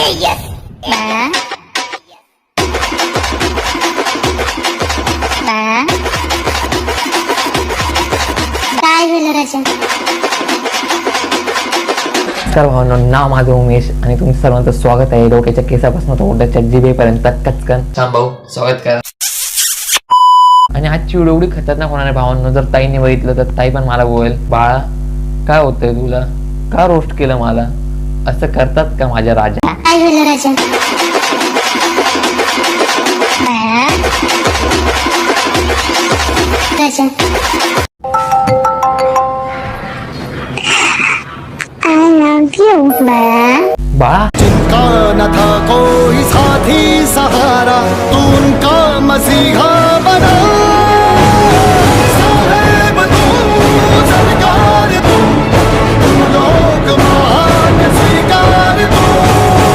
काय झालं राजा? नमस्कार भावांनो, नाव माझं उमेश आणि तुमचं सर्वांचं स्वागत आहे डोक्याच्या केसापासून तो ओढ्याच्या जिभेपर्यंत कचकन. छान भाऊ, स्वागत करा. आणि आजची व्हिडिओ एवढी खतरनाक होणार आहे भावांनो, जर ताईने बघितलं तर ताई पण मला बोलेल, बाळा काय होतंय तुला, का रोस्ट केलं मला, असं करतात का माझ्या राजा? काय झालं राजा? राजा I love you, बाळा